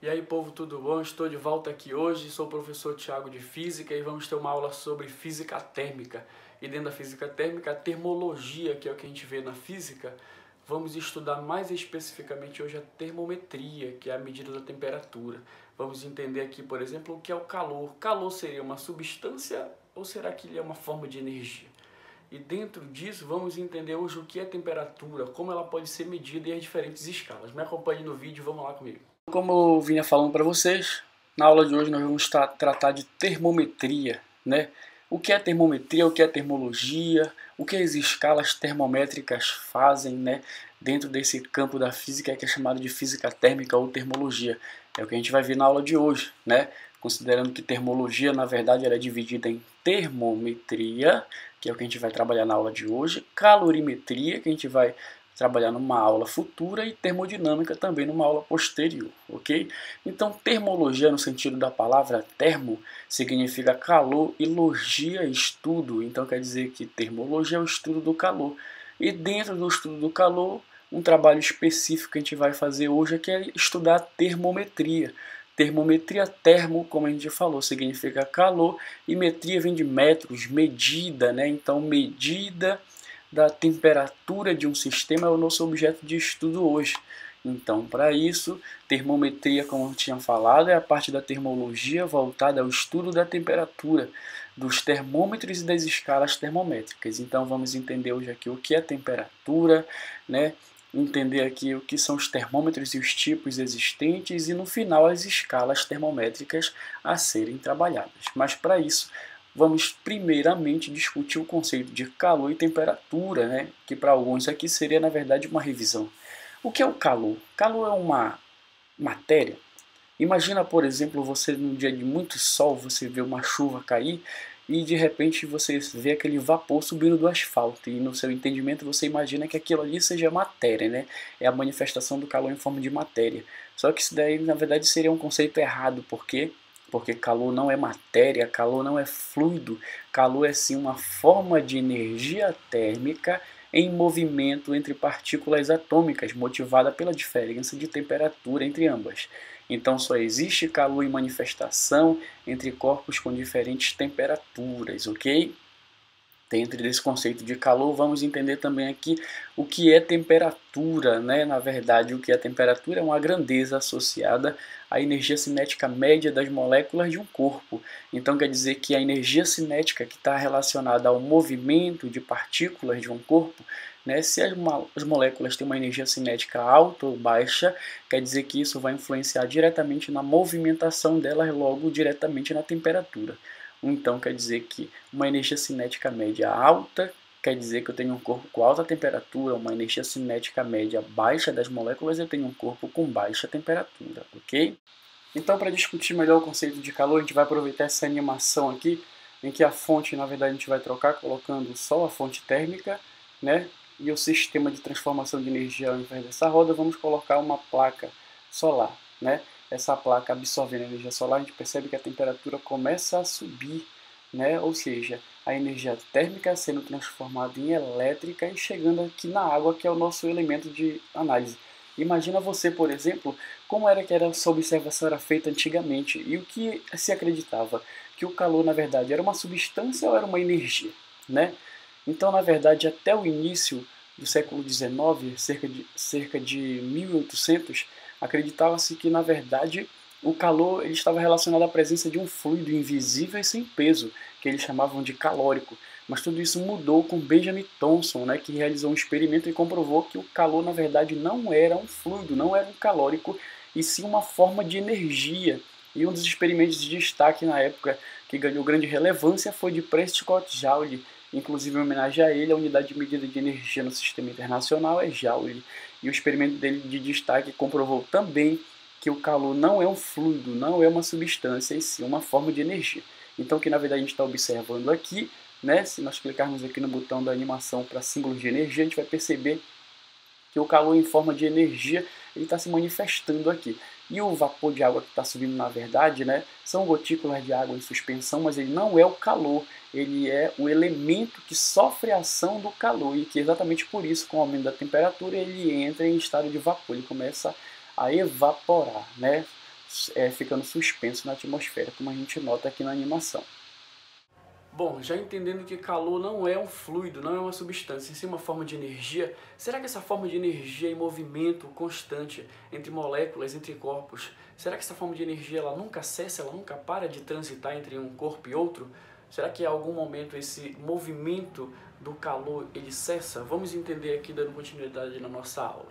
E aí, povo, tudo bom? Estou de volta aqui hoje, sou o professor Thiago de Física e vamos ter uma aula sobre física térmica. E dentro da física térmica, a termologia, que é o que a gente vê na física, vamos estudar mais especificamente hoje a termometria, que é a medida da temperatura. Vamos entender aqui, por exemplo, o que é o calor. Calor seria uma substância ou será que ele é uma forma de energia? E dentro disso, vamos entender hoje o que é temperatura, como ela pode ser medida e as diferentes escalas. Me acompanhe no vídeo, vamos lá comigo. Como eu vinha falando para vocês, na aula de hoje nós vamos tratar de termometria, né? O que é termometria, o que é termologia, o que as escalas termométricas fazem, né? Dentro desse campo da física que é chamado de física térmica ou termologia. É o que a gente vai ver na aula de hoje, né? Considerando que termologia, na verdade, ela é dividida em termometria, que é o que a gente vai trabalhar na aula de hoje, calorimetria, que a gente vai trabalhar numa aula futura, e termodinâmica também numa aula posterior, ok? Então, termologia no sentido da palavra termo significa calor e logia, estudo. Então, quer dizer que termologia é o estudo do calor. E dentro do estudo do calor, um trabalho específico que a gente vai fazer hoje é que é estudar a termometria. Termometria, termo, como a gente falou, significa calor, e metria vem de metros, medida, né? Então, medida da temperatura de um sistema é o nosso objeto de estudo hoje. Então, para isso, termometria, como eu tinha falado, é a parte da termologia voltada ao estudo da temperatura, dos termômetros e das escalas termométricas. Então, vamos entender hoje aqui o que é temperatura, né? Entender aqui o que são os termômetros e os tipos existentes e, no final, as escalas termométricas a serem trabalhadas. Mas, para isso, vamos primeiramente discutir o conceito de calor e temperatura, né? Que para alguns aqui seria, na verdade, uma revisão. O que é o calor? Calor é uma matéria. Imagina, por exemplo, você num dia de muito sol, você vê uma chuva cair e de repente você vê aquele vapor subindo do asfalto, e no seu entendimento você imagina que aquilo ali seja matéria, né? É a manifestação do calor em forma de matéria. Só que isso daí, na verdade, seria um conceito errado, porque calor não é matéria, calor não é fluido, calor é sim uma forma de energia térmica em movimento entre partículas atômicas, motivada pela diferença de temperatura entre ambas. Então só existe calor em manifestação entre corpos com diferentes temperaturas, ok? Dentro desse conceito de calor, vamos entender também aqui o que é temperatura, né? Na verdade, o que é temperatura é uma grandeza associada à energia cinética média das moléculas de um corpo. Então, quer dizer que a energia cinética que está relacionada ao movimento de partículas de um corpo, né? Se as moléculas têm uma energia cinética alta ou baixa, quer dizer que isso vai influenciar diretamente na movimentação delas, logo diretamente na temperatura. Então quer dizer que uma energia cinética média alta quer dizer que eu tenho um corpo com alta temperatura, uma energia cinética média baixa das moléculas eu tenho um corpo com baixa temperatura, ok? Então, para discutir melhor o conceito de calor, a gente vai aproveitar essa animação aqui, em que a fonte, na verdade, a gente vai trocar colocando só a fonte térmica, né? E o sistema de transformação de energia ao invés dessa roda, vamos colocar uma placa solar, né? Essa placa absorvendo a energia solar, a gente percebe que a temperatura começa a subir, né? Ou seja, a energia térmica sendo transformada em elétrica e chegando aqui na água, que é o nosso elemento de análise. Imagina você, por exemplo, como era que essa observação era feita antigamente e o que se acreditava? Que o calor, na verdade, era uma substância ou era uma energia, né? Então, na verdade, até o início do século XIX, cerca de 1800, acreditava-se que, na verdade, o calor ele estava relacionado à presença de um fluido invisível e sem peso, que eles chamavam de calórico. Mas tudo isso mudou com Benjamin Thomson, né, que realizou um experimento e comprovou que o calor, na verdade, não era um fluido, não era um calórico, e sim uma forma de energia. E um dos experimentos de destaque na época que ganhou grande relevância foi de Prescott Joule. Inclusive, em homenagem a ele, a unidade de medida de energia no sistema internacional é Joule. E o experimento dele de destaque comprovou também que o calor não é um fluido, não é uma substância, e sim uma forma de energia. Então, o que na verdade a gente está observando aqui, né, se nós clicarmos aqui no botão da animação para símbolos de energia, a gente vai perceber que o calor em forma de energia ele está se manifestando aqui. E o vapor de água que está subindo, na verdade, né, são gotículas de água em suspensão, mas ele não é o calor, ele é o elemento que sofre a ação do calor, e que exatamente por isso, com o aumento da temperatura, ele entra em estado de vapor, ele começa a evaporar, né? ficando suspenso na atmosfera, como a gente nota aqui na animação. Bom, já entendendo que calor não é um fluido, não é uma substância, em si uma forma de energia, será que essa forma de energia em movimento constante entre moléculas, entre corpos, será que essa forma de energia ela nunca cessa, ela nunca para de transitar entre um corpo e outro? Será que em algum momento esse movimento do calor ele cessa? Vamos entender aqui dando continuidade na nossa aula.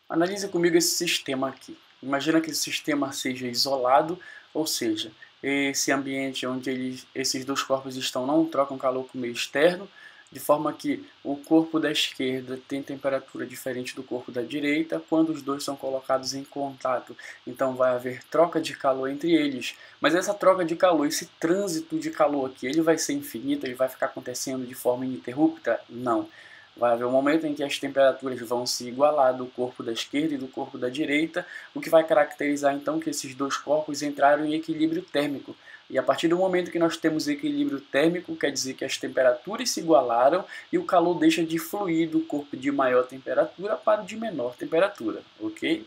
Analise comigo esse sistema aqui. Imagina que esse sistema seja isolado, ou seja, esse ambiente onde esses dois corpos estão não trocam calor com o meio externo, de forma que o corpo da esquerda tem temperatura diferente do corpo da direita quando os dois são colocados em contato. Então vai haver troca de calor entre eles. Mas essa troca de calor, esse trânsito de calor aqui, ele vai ser infinito? Ele vai ficar acontecendo de forma ininterrupta? Não. Vai haver um momento em que as temperaturas vão se igualar do corpo da esquerda e do corpo da direita, o que vai caracterizar então que esses dois corpos entraram em equilíbrio térmico. E a partir do momento que nós temos equilíbrio térmico, quer dizer que as temperaturas se igualaram e o calor deixa de fluir do corpo de maior temperatura para o de menor temperatura, ok?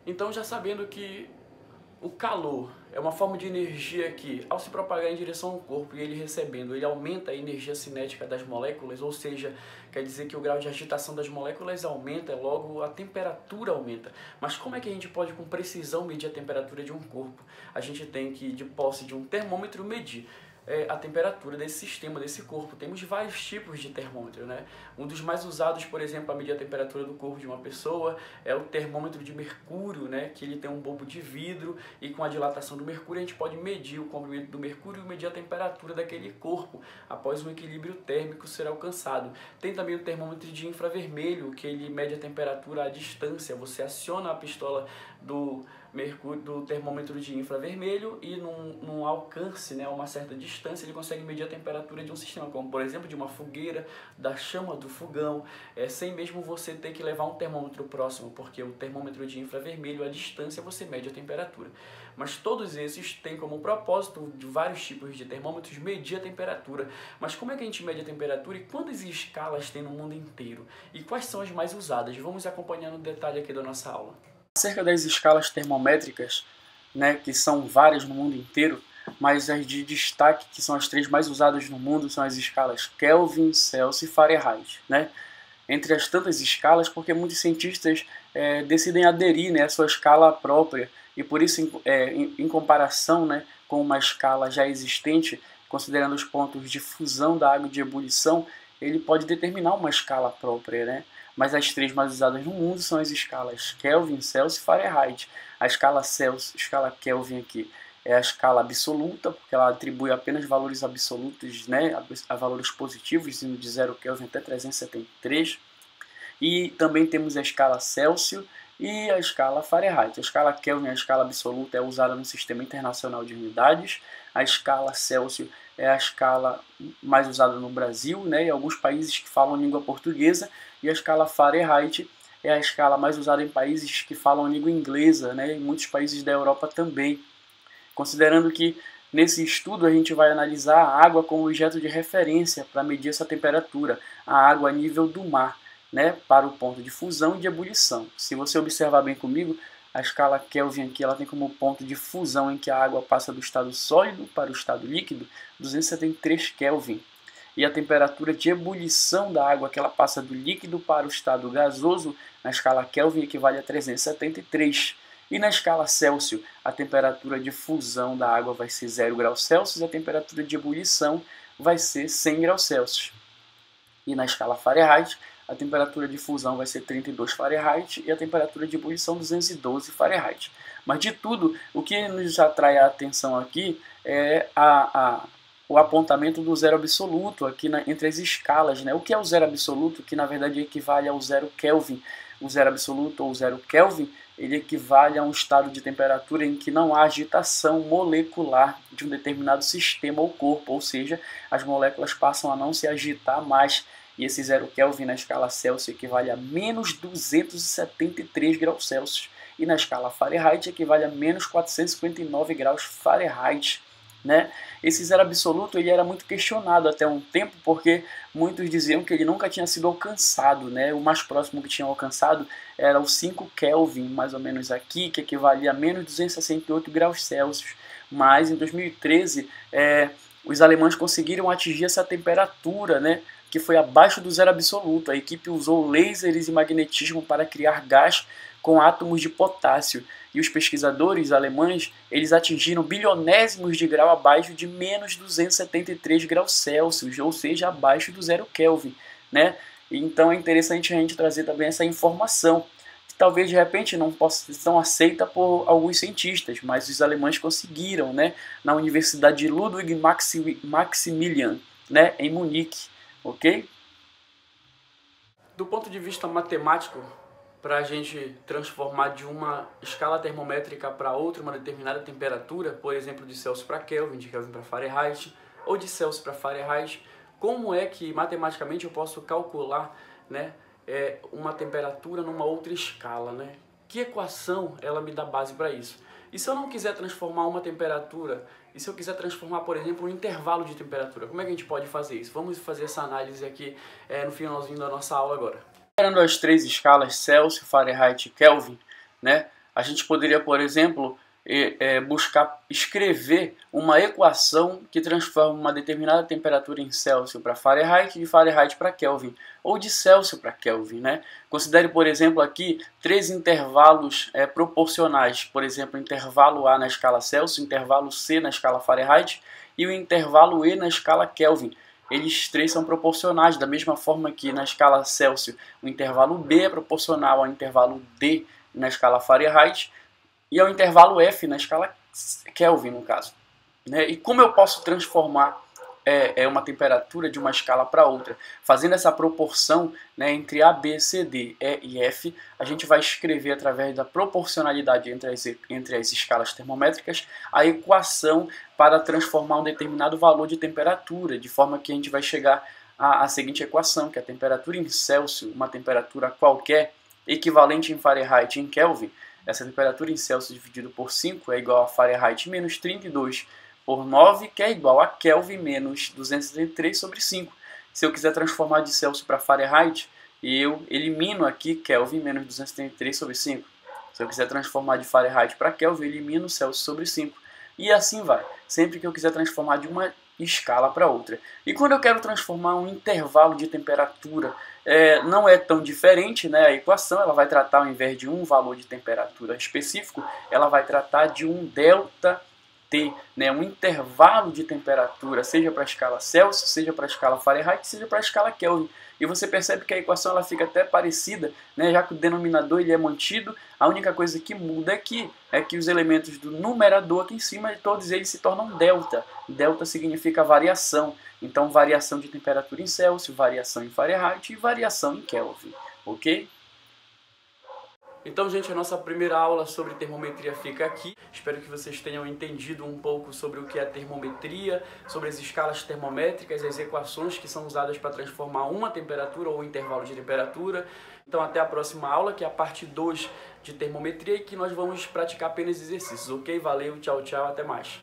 Então, já sabendo que o calor é uma forma de energia que, ao se propagar em direção ao corpo e ele recebendo, ele aumenta a energia cinética das moléculas, ou seja, quer dizer que o grau de agitação das moléculas aumenta, logo a temperatura aumenta. Mas como é que a gente pode com precisão medir a temperatura de um corpo? A gente tem que, de posse de um termômetro, medir a temperatura desse sistema, desse corpo. Temos vários tipos de termômetro, né? Um dos mais usados, por exemplo, para medir a temperatura do corpo de uma pessoa é o termômetro de mercúrio, né? Que ele tem um bulbo de vidro e com a dilatação do mercúrio a gente pode medir o comprimento do mercúrio e medir a temperatura daquele corpo após um equilíbrio térmico ser alcançado. Tem também o termômetro de infravermelho, que ele mede a temperatura à distância. Você aciona a pistola do termômetro de infravermelho e num alcance, né, a uma certa distância, ele consegue medir a temperatura de um sistema, como por exemplo de uma fogueira, da chama do fogão, sem mesmo você ter que levar um termômetro próximo, porque o termômetro de infravermelho, à distância, você mede a temperatura. Mas todos esses têm como propósito, de vários tipos de termômetros, medir a temperatura. Mas como é que a gente mede a temperatura e quantas escalas tem no mundo inteiro? E quais são as mais usadas? Vamos acompanhar no detalhe aqui da nossa aula. Acerca das escalas termométricas, né, que são várias no mundo inteiro, mas as de destaque, que são as 3 mais usadas no mundo, são as escalas Kelvin, Celsius e Fahrenheit, né? Entre as tantas escalas, porque muitos cientistas decidem aderir, né, à sua escala própria, e por isso, em comparação, né, com uma escala já existente, considerando os pontos de fusão da água e de ebulição, ele pode determinar uma escala própria, né? Mas as 3 mais usadas no mundo são as escalas Kelvin, Celsius e Fahrenheit. A escala Celsius, escala Kelvin aqui, é a escala absoluta, porque ela atribui apenas valores absolutos, né, a valores positivos, indo de 0 Kelvin até 373. E também temos a escala Celsius e a escala Fahrenheit. A escala Kelvin, a escala absoluta, é usada no Sistema Internacional de Unidades. A escala Celsius é a escala mais usada no Brasil, né, em alguns países que falam língua portuguesa. E a escala Fahrenheit é a escala mais usada em países que falam língua inglesa, né, em muitos países da Europa também. Considerando que nesse estudo a gente vai analisar a água como objeto de referência para medir essa temperatura, a água a nível do mar, né, para o ponto de fusão e de ebulição. Se você observar bem comigo, a escala Kelvin aqui ela tem como ponto de fusão em que a água passa do estado sólido para o estado líquido 273 Kelvin. E a temperatura de ebulição da água que ela passa do líquido para o estado gasoso, na escala Kelvin, equivale a 373. E na escala Celsius, a temperatura de fusão da água vai ser 0 graus Celsius e a temperatura de ebulição vai ser 100 graus Celsius. E na escala Fahrenheit, a temperatura de fusão vai ser 32 Fahrenheit e a temperatura de ebulição 212 Fahrenheit. Mas de tudo, o que nos atrai a atenção aqui é o apontamento do zero absoluto aqui entre as escalas, né? O que é o zero absoluto? Que na verdade equivale ao 0 Kelvin. O zero absoluto ou 0 Kelvin, ele equivale a um estado de temperatura em que não há agitação molecular de um determinado sistema ou corpo, ou seja, as moléculas passam a não se agitar mais. E esse 0 Kelvin na escala Celsius equivale a menos 273 graus Celsius. E na escala Fahrenheit equivale a menos 459 graus Fahrenheit. né? Esse zero absoluto ele era muito questionado até um tempo, porque muitos diziam que ele nunca tinha sido alcançado, né? O mais próximo que tinha alcançado era o 5 Kelvin, mais ou menos aqui, que equivalia a menos 268 graus Celsius. Mas em 2013, os alemães conseguiram atingir essa temperatura, né? Que foi abaixo do zero absoluto. A equipe usou lasers e magnetismo para criar gás com átomos de potássio. E os pesquisadores alemães, eles atingiram bilionésimos de grau abaixo de menos 273 graus Celsius, ou seja, abaixo do zero Kelvin, né? Então é interessante a gente trazer também essa informação, que talvez de repente não possa ser tão aceita por alguns cientistas, mas os alemães conseguiram, né? Na Universidade Ludwig Maximilian, né? Em Munique, ok? Do ponto de vista matemático, para a gente transformar de uma escala termométrica para outra uma determinada temperatura, por exemplo, de Celsius para Kelvin, de Kelvin para Fahrenheit, ou de Celsius para Fahrenheit, como é que matematicamente eu posso calcular, né, uma temperatura numa outra escala, né? Que equação ela me dá base para isso? E se eu não quiser transformar uma temperatura, e se eu quiser transformar, por exemplo, um intervalo de temperatura, como é que a gente pode fazer isso? Vamos fazer essa análise aqui no finalzinho da nossa aula agora. Considerando as três escalas Celsius, Fahrenheit e Kelvin, né, a gente poderia, por exemplo, buscar escrever uma equação que transforma uma determinada temperatura em Celsius para Fahrenheit e de Fahrenheit para Kelvin, ou de Celsius para Kelvin, né? Considere, por exemplo, aqui três intervalos proporcionais, por exemplo, intervalo A na escala Celsius, intervalo C na escala Fahrenheit e o intervalo E na escala Kelvin. Eles três são proporcionais, da mesma forma que na escala Celsius o intervalo B é proporcional ao intervalo D na escala Fahrenheit e ao intervalo F na escala Kelvin, no caso, né? E como eu posso transformar uma temperatura de uma escala para outra? Fazendo essa proporção, né, entre A, B, C, D, E e F, a gente vai escrever através da proporcionalidade entre as escalas termométricas a equação para transformar um determinado valor de temperatura, de forma que a gente vai chegar à seguinte equação, que a temperatura em Celsius, uma temperatura qualquer, equivalente em Fahrenheit e em Kelvin, essa temperatura em Celsius dividido por 5 é igual a Fahrenheit menos 32 por 9, que é igual a Kelvin menos 273 sobre 5. Se eu quiser transformar de Celsius para Fahrenheit, eu elimino aqui Kelvin menos 273 sobre 5. Se eu quiser transformar de Fahrenheit para Kelvin, eu elimino Celsius sobre 5. E assim vai, sempre que eu quiser transformar de uma escala para outra. E quando eu quero transformar um intervalo de temperatura, não é tão diferente, né? A equação ela vai tratar, ao invés de um valor de temperatura específico, ela vai tratar de um delta T, né? Um intervalo de temperatura, seja para a escala Celsius, seja para a escala Fahrenheit, seja para a escala Kelvin. E você percebe que a equação ela fica até parecida, né? Já que o denominador ele é mantido, a única coisa que muda aqui é que os elementos do numerador aqui em cima, todos eles se tornam delta. Delta significa variação. Então, variação de temperatura em Celsius, variação em Fahrenheit e variação em Kelvin. Ok? Então, gente, a nossa primeira aula sobre termometria fica aqui. Espero que vocês tenham entendido um pouco sobre o que é termometria, sobre as escalas termométricas, as equações que são usadas para transformar uma temperatura ou um intervalo de temperatura. Então, até a próxima aula, que é a parte 2 de termometria, e que nós vamos praticar apenas exercícios, ok? Valeu, tchau, tchau, até mais.